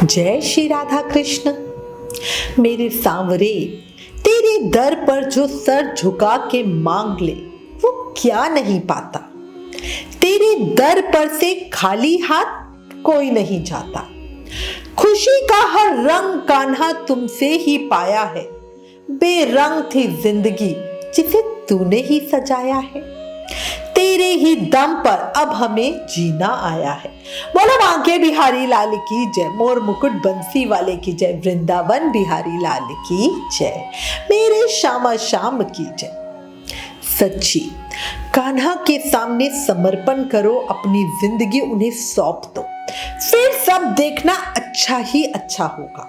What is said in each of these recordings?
जय श्री राधा कृष्ण। मेरे सांवरे, तेरे दर पर जो सर झुका के मांग ले वो क्या नहीं पाता। तेरे दर पर से खाली हाथ कोई नहीं जाता। खुशी का हर रंग कान्हा तुमसे ही पाया है। बेरंग थी जिंदगी जिसे तूने ही सजाया है। तेरे ही दम पर अब हमें जीना आया है। बोलो बांके बिहारी लाल की जय, मोर मुकुट बंसी वाले की जय, वृंदावन बिहारी लाल की जय, मेरे श्यामा श्याम की जय। सच्ची कान्हा के सामने समर्पण करो, अपनी जिंदगी उन्हें सौंप दो, फिर सब देखना अच्छा ही अच्छा होगा।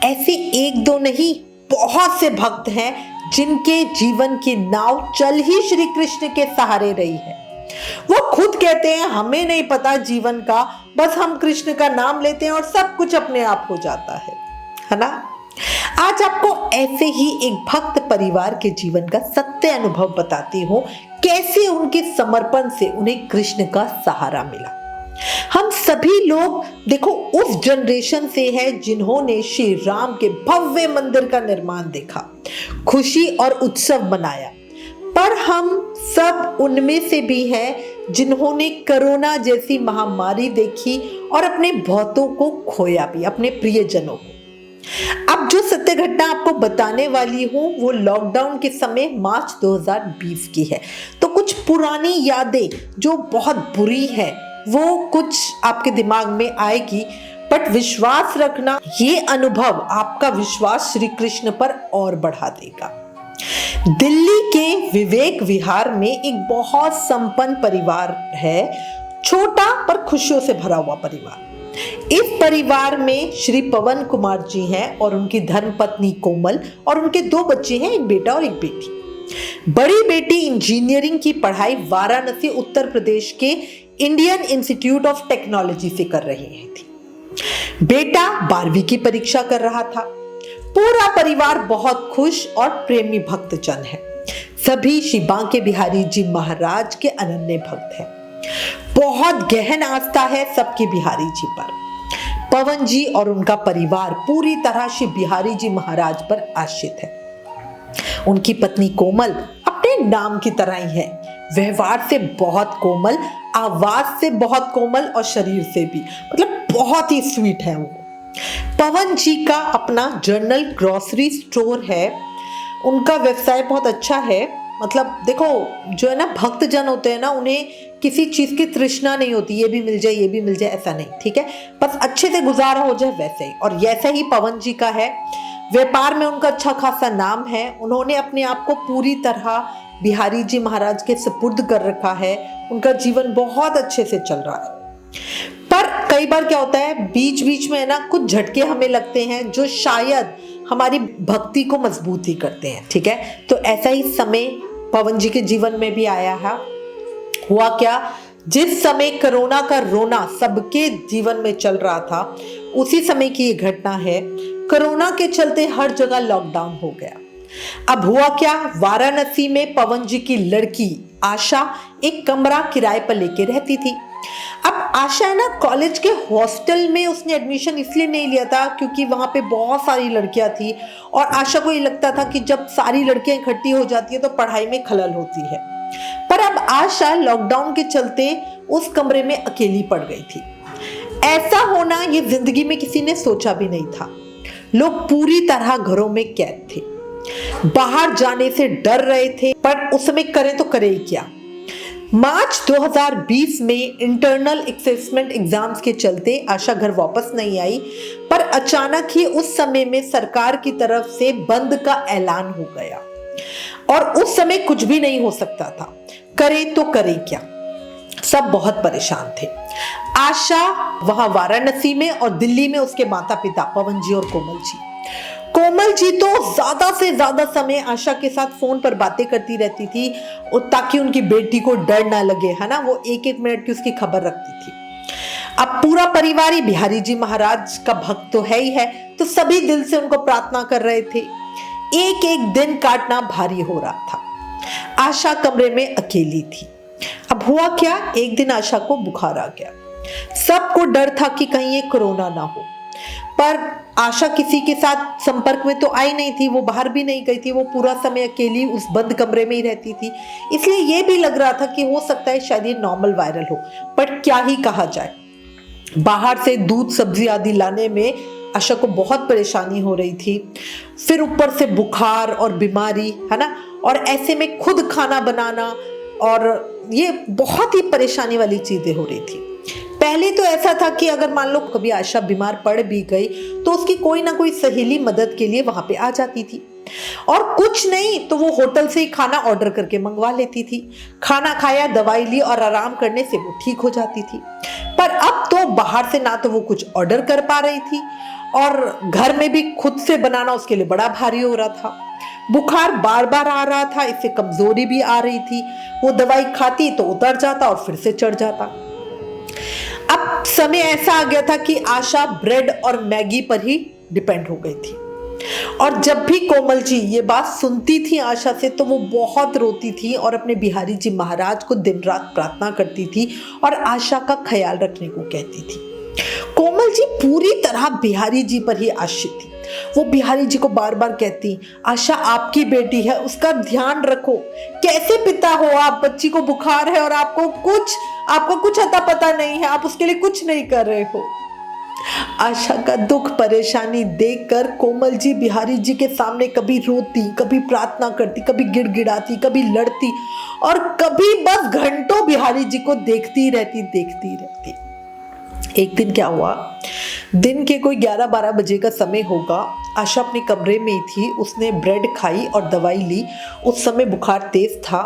ऐसे एक दो नहीं, बहुत से भक्त हैं जिनके जीवन की नाव चल ही श्री कृष्ण के सहारे रही है। वो खुद कहते हैं हमें नहीं पता जीवन का, बस हम कृष्ण का नाम लेते हैं और सब कुछ अपने आप हो जाता है ना। आज आपको ऐसे ही एक भक्त परिवार के जीवन का सत्य अनुभव बताती हूँ, कैसे उनके समर्पण से उन्हें कृष्ण का सहारा मिला। हम सभी लोग देखो उस जनरेशन से है जिन्होंने श्री राम के भव्य मंदिर का निर्माण देखा, खुशी और उत्सव मनाया। पर हम सब उनमें से भी हैं जिन्होंने कोरोना जैसी महामारी देखी और अपने बहुतों को खोया भी, अपने प्रियजनों को। अब जो सत्य घटना आपको बताने वाली हूँ वो लॉकडाउन के समय मार्च 2020 की है। तो कुछ पुरानी यादें जो बहुत बुरी है वो कुछ आपके दिमाग में आएगी, बट विश्वास रखना ये अनुभव आपका विश्वास श्री कृष्ण पर और बढ़ा देगा। दिल्ली के विवेक विहार में एक बहुत संपन्न परिवार है, छोटा पर खुशियों से भरा हुआ परिवार। इस परिवार में श्री पवन कुमार जी हैं और उनकी धर्मपत्नी कोमल और उनके दो बच्चे हैं, एक बेटा और एक बेटी। बड़ी बेटी इंजीनियरिंग की पढ़ाई वाराणसी उत्तर प्रदेश के इंडियन इंस्टीट्यूट ऑफ टेक्नोलॉजी से कर रही थी। बेटा 12वीं की परीक्षा कर रहा था। पूरा परिवार बहुत खुश और प्रेमी भक्तजन है। सभी श्री बांके बिहारी जी महाराज के अनन्य भक्त हैं। बहुत गहन आस्था है सबकी बिहारी जी पर। पवन जी और उनका परिवार पूरी तरह श्री बिहारी जी महाराज पर आश्रित है। उनकी पत्नी कोमल अपने नाम की तरह ही है, व्यवहार से बहुत कोमल, आवाज से बहुत कोमल और शरीर से भी, मतलब बहुत ही स्वीट है वो। पवन जी का अपना जर्नल ग्रोसरी स्टोर है। उनका व्यवसाय बहुत अच्छा है। मतलब देखो जो है ना, भक्तजन होते हैं ना, उन्हें किसी चीज की तृष्णा नहीं होती, ये भी मिल जाए ये भी मिल जाए, ऐसा नहीं, ठीक है, बस अच्छे से गुजारा हो जाए वैसे ही। और ऐसा ही पवन जी का है। व्यापार में उनका अच्छा खासा नाम है। उन्होंने अपने आप को पूरी तरह बिहारी जी महाराज के सुपुर्द कर रखा है। उनका जीवन बहुत अच्छे से चल रहा है। पर कई बार क्या होता है, बीच बीच में है ना कुछ झटके हमें लगते हैं जो शायद हमारी भक्ति को मजबूत ही करते हैं, ठीक है। तो ऐसा ही समय पवन जी के जीवन में भी आया है। हुआ क्या, जिस समय कोरोना का रोना सबके जीवन में चल रहा था, उसी समय की ये घटना है। कोरोना के चलते हर जगह लॉकडाउन हो गया। अब हुआ क्या, वाराणसी में पवन जी की लड़की आशा एक कमरा किराए पर लेके रहती थी। अब आशा है ना, कॉलेज के हॉस्टल में उसने एडमिशन इसलिए नहीं लिया था क्योंकि वहां पे बहुत सारी लड़कियां थी और आशा को ये लगता था कि जब सारी लड़कियां इकट्ठी हो जाती है तो पढ़ाई में खलल होती है। पर अब आशा लॉकडाउन के चलते उस कमरे में अकेली पड़ गई थी। ऐसा होना ये जिंदगी में किसी ने सोचा भी नहीं था। लोग पूरी तरह घरों में कैद थे, बाहर जाने से डर रहे थे, पर उस समय करें तो करें क्या। मार्च 2020 में इंटरनल असेसमेंट एग्जाम्स के चलते आशा घर वापस नहीं आई। पर अचानक ही उस समय में सरकार की तरफ से बंद का ऐलान हो गया और उस समय कुछ भी नहीं हो सकता था। करें तो करें क्या, सब बहुत परेशान थे। आशा वहां वाराणसी में और दिल्ली में उसके माता पिता पवन जी और कोमल जी। कोमल जी तो ज्यादा से ज्यादा समय आशा के साथ फोन पर बातें करती रहती थी ताकि उनकी बेटी को डर ना लगे, है ना। वो एक एक मिनट की उसकी खबर रखती थी। अब पूरा परिवार ही बिहारी जी महाराज का भक्त तो है ही है, तो सभी दिल से उनको प्रार्थना कर रहे थे। एक एक दिन काटना भारी हो रहा था। आशा कमरे में अकेली थी। अब हुआ क्या, एक दिन आशा को बुखार आ गया। सबको डर था कि कहीं ये कोरोना ना हो। पर आशा किसी के साथ संपर्क में तो आई नहीं थी, वो बाहर भी नहीं गई थी, वो पूरा समय अकेली उस बंद कमरे में ही रहती थी। इसलिए ये भी लग रहा था कि हो सकता है शायद ये नॉर्मल वायरल हो, पर क्या ही कहा जाए। बाहर से दूध सब्जी आदि लाने में आशा को बहुत परेशानी हो रही थी, फिर ऊपर से बुखार और बीमारी, है ना, और ऐसे में खुद खाना बनाना, और ये बहुत ही परेशानी वाली चीजें हो रही थी। पहले तो ऐसा था कि अगर मान लो कभी आशा बीमार पड़ भी गई तो उसकी कोई ना कोई सहेली मदद के लिए वहां पे आ जाती थी, और कुछ नहीं तो वो होटल से ही खाना ऑर्डर करके मंगवा लेती थी। खाना खाया, दवाई ली और आराम करने से वो ठीक हो जाती थी। पर अब तो बाहर से ना तो वो कुछ ऑर्डर कर पा रही थी, और घर में भी खुद से बनाना उसके लिए बड़ा भारी हो रहा था। बुखार बार बार आ रहा था, इससे कमजोरी भी आ रही थी। वो दवाई खाती तो उतर जाता और फिर से चढ़ जाता। अब समय ऐसा आ गया था कि आशा ब्रेड और मैगी पर ही डिपेंड हो गई थी, और जब भी कोमल जी ये बात सुनती थी आशा से तो वो बहुत रोती थी और अपने बिहारी जी महाराज को दिन रात प्रार्थना करती थी और आशा का ख्याल रखने को कहती थी। कोमल जी पूरी तरह बिहारी जी पर ही आश्रित थी। वो बिहारी जी को बार बार कहती, आशा आपकी बेटी है, उसका ध्यान रखो। कैसे पिता हो आप, बच्ची को बुखार है और आपको कुछ अता पता नहीं है, आप उसके लिए कुछ नहीं कर रहे हो। आशा का दुख परेशानी देखकर कोमल जी बिहारी जी के सामने कभी रोती, कभी प्रार्थना करती, कभी गिड़गिड़ाती, कभी लड़ती, और कभी बस घंटों बिहारी जी को देखती रहती। एक दिन क्या हुआ, दिन के कोई 11-12 बजे का समय होगा। आशा अपने कमरे में ही थी, उसने ब्रेड खाई और दवाई ली। उस समय बुखार तेज था।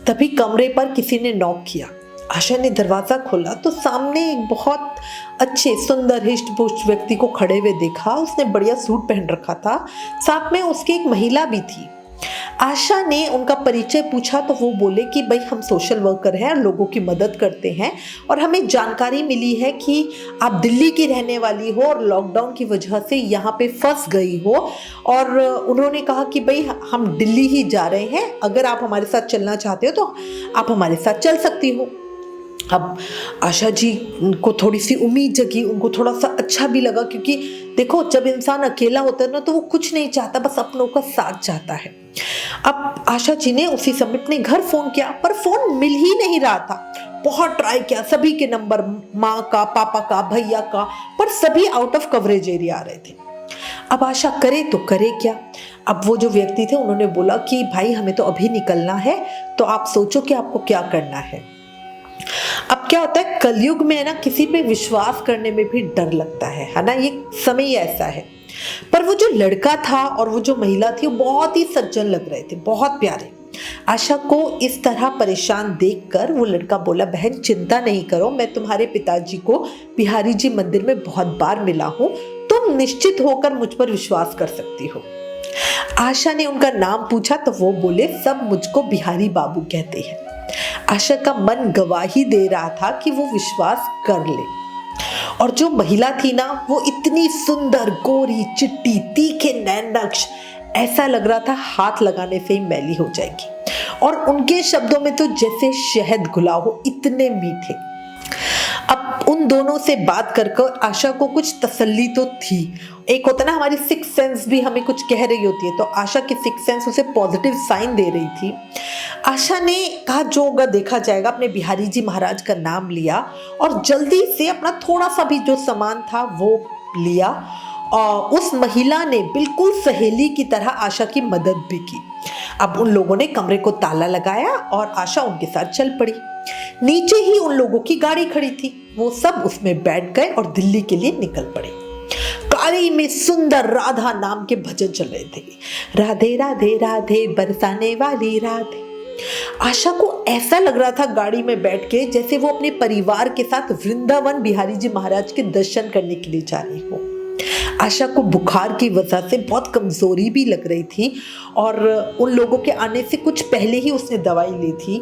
तभी कमरे पर किसी ने नॉक किया। आशा ने दरवाजा खोला तो सामने एक बहुत अच्छे सुंदर हिष्ट पुष्ट व्यक्ति को खड़े हुए देखा। उसने बढ़िया सूट पहन रखा था, साथ में उसकी एक महिला भी थी। आशा ने उनका परिचय पूछा तो वो बोले कि भाई हम सोशल वर्कर हैं, लोगों की मदद करते हैं, और हमें जानकारी मिली है कि आप दिल्ली की रहने वाली हो और लॉकडाउन की वजह से यहाँ पे फंस गई हो, और उन्होंने कहा कि भाई हम दिल्ली ही जा रहे हैं, अगर आप हमारे साथ चलना चाहते हो तो आप हमारे साथ चल सकती हो। अब आशा जी को थोड़ी सी उम्मीद जगी, उनको थोड़ा सा अच्छा भी लगा, क्योंकि देखो जब इंसान अकेला होता है ना तो वो कुछ नहीं चाहता, बस अपनों का साथ चाहता है। अब आशा जी ने उसी समय अपने घर फोन किया, पर फोन मिल ही नहीं रहा था। बहुत ट्राई किया, सभी के नंबर, माँ का, पापा का, भैया का, पर सभी आउट ऑफ कवरेज एरिया आ रहे थे। अब आशा करे तो करे क्या। अब वो जो व्यक्ति थे उन्होंने बोला कि भाई हमें तो अभी निकलना है, तो आप सोचो कि आपको क्या करना है। अब क्या होता है, कलयुग में है ना, किसी पे विश्वास करने में भी डर लगता है ना, ये समय ही ऐसा है। पर वो जो लड़का था और वो जो महिला थी वो बहुत ही सज्जन लग रहे थे, बहुत प्यारे। आशा को इस तरह परेशान देखकर वो लड़का बोला, बहन चिंता नहीं करो, मैं तुम्हारे पिताजी को बिहारी जी मंदिर में बहुत बार मिला हूँ, तुम निश्चित होकर मुझ पर विश्वास कर सकती हो। आशा ने उनका नाम पूछा तो वो बोले, सब मुझको बिहारी बाबू कहते हैं। आशा का मन गवाही दे रहा था कि वो विश्वास कर ले। और जो महिला थी ना, वो इतनी सुंदर, गोरी, चिट्टी, तीखे नैन नक्श, ऐसा लग रहा था हाथ लगाने से ही मैली हो जाएगी। और उनके शब्दों में तो जैसे शहद घुला हो, इतने मीठे। अब उन दोनों से बात कर आशा को कुछ तसल्ली तो थी। एक होता ना हमारी सिक्स सेंस भी हमें कुछ कह रही होती है, तो आशा की सिक्स सेंस उसे पॉजिटिव साइन दे रही थी। आशा ने कहा जो होगा देखा जाएगा, अपने बिहारी जी महाराज का नाम लिया और जल्दी से अपना थोड़ा सा भी जो सामान था वो लिया। और उस महिला ने बिल्कुल सहेली की तरह आशा की मदद भी की। अब उन लोगों ने कमरे को ताला लगाया और आशा उनके साथ चल पड़ी। नीचे ही उन लोगों की गाड़ी खड़ी थी, वो सब उसमें बैठ गए और दिल्ली के लिए निकल पड़े। गाड़ी में सुंदर राधा नाम के भजन चल रहे थे, राधे राधे राधे बरसाने वाली राधे। आशा को ऐसा लग रहा था गाड़ी में बैठ के जैसे वो अपने परिवार के साथ वृंदावन बिहारी जी महाराज के दर्शन करने के लिए जा रही हो। आशा को बुखार की वजह से बहुत कमजोरी भी लग रही थी और उन लोगों के आने से कुछ पहले ही उसने दवाई ली थी।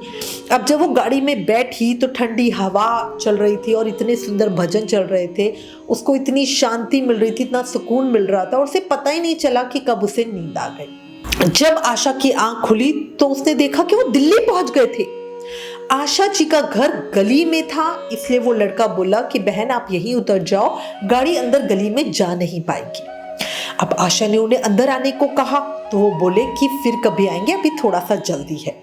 अब जब वो गाड़ी में बैठी तो ठंडी हवा चल रही थी और इतने सुंदर भजन चल रहे थे, उसको इतनी शांति मिल रही थी, इतना सुकून मिल रहा था और उसे पता ही नहीं चला कि कब उसे नींद आ गई। जब आशा की आंख खुली तो उसने देखा कि वो दिल्ली पहुंच गए थे। आशा जी का घर गली में था, इसलिए वो लड़का बोला कि बहन आप यहीं उतर जाओ, गाड़ी अंदर गली में जा नहीं पाएगी। अब आशा ने उन्हें अंदर आने को कहा तो वो बोले कि फिर कभी आएंगे, अभी थोड़ा सा जल्दी है,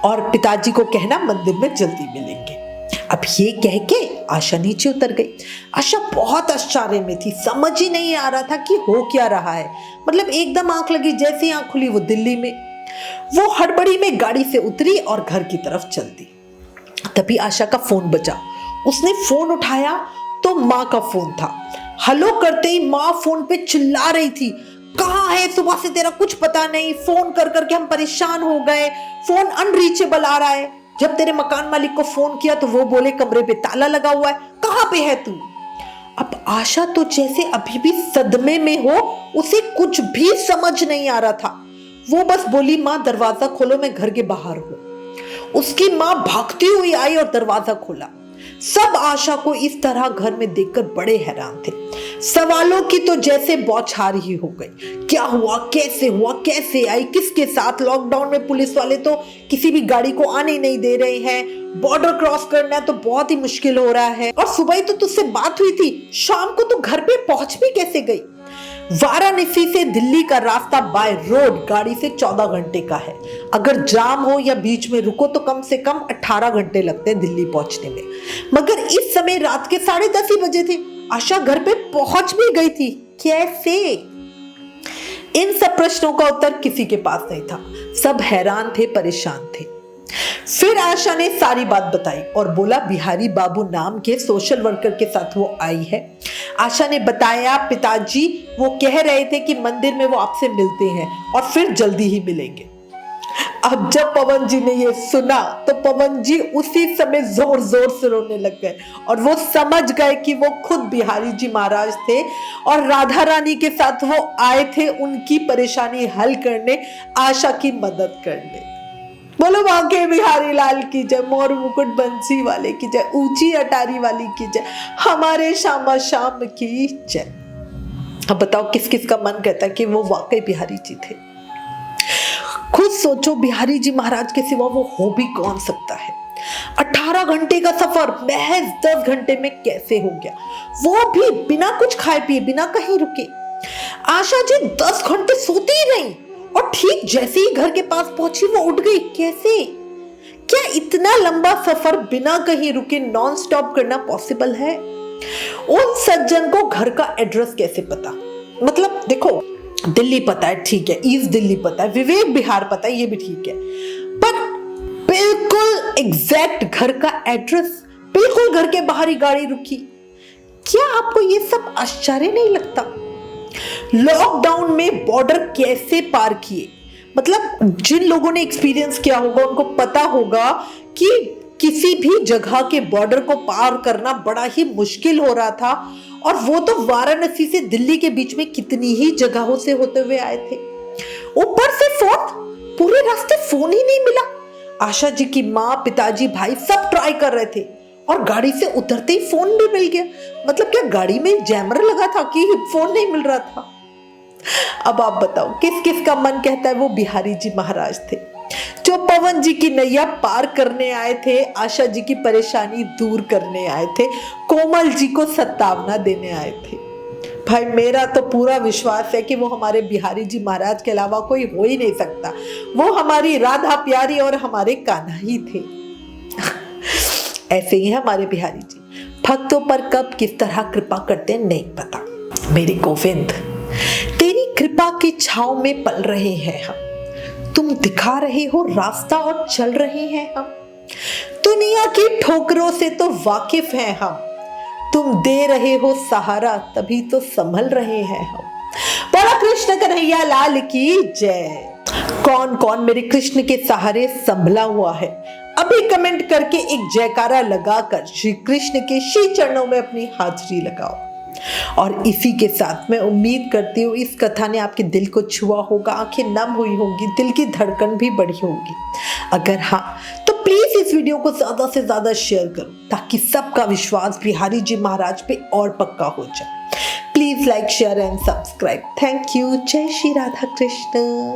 और पिताजी को कहना मंदिर में जल्दी मिलेंगे। अब ये कह के आशा नीचे उतर गई। आशा बहुत आश्चर्य में थी, समझ ही नहीं आ रहा था कि हो क्या रहा है। मतलब एकदम आंख लगी, जैसे आंख खुली वो दिल्ली में। वो हड़बड़ी में गाड़ी से उतरी और घर की तरफ चल दी। तभी आशा का फोन बजा। उसने फोन उठाया तो माँ का फोन था। हेलो करते ही माँ फोन पे चिल्ला रही थी, कहाँ है, सुबह से तेरा कुछ पता नहीं, फोन कर करके हम परेशान हो गए, फोन अनरीचेबल आ रहा है। जब तेरे मकान मालिक को फोन किया तो वो बोले कमरे पे ताला लगा हुआ है, कहाँ पे है तू। अब आशा तो जैसे अभी भी सदमे में हो, उसे कुछ भी समझ नहीं आ रहा था। वो बस बोली माँ दरवाजा खोलो, मैं घर के बाहर हूँ। उसकी माँ भागती हुई आई और दरवाजा खोला। सब आशा को इस तरह घर में देखकर बड़े हैरान थे। सवालों की तो जैसे बौछार ही हो गई। क्या हुआ, कैसे आई, किसके साथ। लॉकडाउन में पुलिस वाले तो किसी भी गाड़ी को आने नहीं दे रहे हैं, बॉर्डर क्रॉस करना तो बहुत ही मुश्किल हो रहा है, और सुबह ही तो तुझसे बात हुई थी, शाम को तो घर पे पहुंच भी कैसे गई। वाराणसी से दिल्ली का रास्ता बाय रोड गाड़ी से 14 घंटे का है। अगर जाम हो या बीच में रुको तो कम से कम 18 घंटे लगते हैं दिल्ली पहुंचने में। मगर इस समय रात के 10:30 ही बजे थे। आशा घर पे पहुंच भी गई थी, कैसे? इन सब प्रश्नों का उत्तर किसी के पास नहीं था। सब हैरान थे, परेशान थे। फिर आशा ने सारी बात बताई और बोला बिहारी बाबू नाम के सोशल वर्कर के साथ वो आई है। आशा ने बताया पिताजी वो कह रहे थे कि मंदिर में वो आपसे मिलते हैं और फिर जल्दी ही मिलेंगे। अब जब पवन जी ने ये सुना तो पवन जी उसी समय जोर जोर से रोने लग गए और वो समझ गए कि वो खुद बिहारी जी महाराज थे और राधा रानी के साथ वो आए थे उनकी परेशानी हल करने, आशा की मदद करने। बोलो बांके बिहारी लाल की जय, मोर मुकुट बंसी वाले की जय, ऊंची अटारी वाली की जय, हमारे श्यामा श्याम की जय। अब बताओ किस किस का मन कहता है कि वो वाकई बिहारी जी थे। खुद सोचो बिहारी जी महाराज के सिवा वो हो भी कौन सकता है। 18 घंटे का सफर महज 10 घंटे में कैसे हो गया, वो भी बिना कुछ खाए पिए, बिना कहीं रुके। आशा जी 10 घंटे सोती ही नहीं और ठीक जैसे ही घर के पास पहुंची वो उठ गई। कैसे? क्या इतना लंबा सफर बिना कहीं रुके नॉन स्टॉप करना पॉसिबल है? उन सज्जन को घर का एड्रेस कैसे पता? मतलब देखो, दिल्ली पता है, ठीक है, ईस्ट दिल्ली पता है, विवेक विहार पता है, ये भी ठीक है, पर बिल्कुल एग्जैक्ट घर का एड्रेस, बिल्कुल घर के बाहर ही गाड़ी रुकी। क्या आपको ये सब आश्चर्य नहीं लगता? लॉकडाउन में बॉर्डर कैसे पार किए? मतलब जिन लोगों ने एक्सपीरियंस किया होगा उनको पता होगा कि किसी भी जगह के बॉर्डर को पार करना बड़ा ही मुश्किल हो रहा था, और वो तो वाराणसी से दिल्ली के बीच में कितनी ही जगहों से होते हुए आए थे। ऊपर से फोन, पूरे रास्ते फोन ही नहीं मिला। आशा जी की माँ, पिताजी, भाई सब ट्राई कर रहे थे और गाड़ी से उतरते ही फोन भी मिल गया। मतलब क्या गाड़ी में जैमर लगा था कि फोन नहीं मिल रहा था? अब आप बताओ किस किस का मन कहता है वो बिहारी जी महाराज थे, जो पवन जी की नैया पार करने आए थे, आशा जी की परेशानी दूर करने आए थे, कोमल जी को सत्तावना देने आए थे। भाई मेरा तो पूरा विश्वास है कि वो हमारे बिहारी जी महाराज के अलावा कोई हो ही नहीं सकता। वो हमारी राधा प्यारी और हमारे कान्हा ही थे। ऐसे ही हमारे बिहारी जी भक्तों पर कब किस तरह कृपा करते नहीं पता। मेरे गोविंद, तेरी कृपा की छांव में पल रहे हैं हम, तुम दिखा रहे हो रास्ता और चल रहे हैं हम, दुनिया की ठोकरों से तो वाकिफ हैं हम, तुम दे रहे हो सहारा तभी तो संभल रहे हैं हम। बोला कृष्ण कन्हैया लाल की जय। कौन कौन मेरे कृष्ण के सहारे संभला हुआ है? अभी कमेंट करके एक जयकारा लगाकर श्री कृष्ण के श्री चरणों में अपनी हाजिरी लगाओ। और इसी के साथ मैं उम्मीद करती हूँ इस कथा ने आपके दिल को छुआ होगा, आंखें नम हुई होंगी, दिल की धड़कन भी बढ़ी होगी। अगर हाँ तो प्लीज इस वीडियो को ज्यादा से ज्यादा शेयर करो ताकि सबका विश्वास बिहारी जी महाराज पे और पक्का हो जाए। Please like, share and subscribe. Thank you. जय श्री राधा कृष्ण।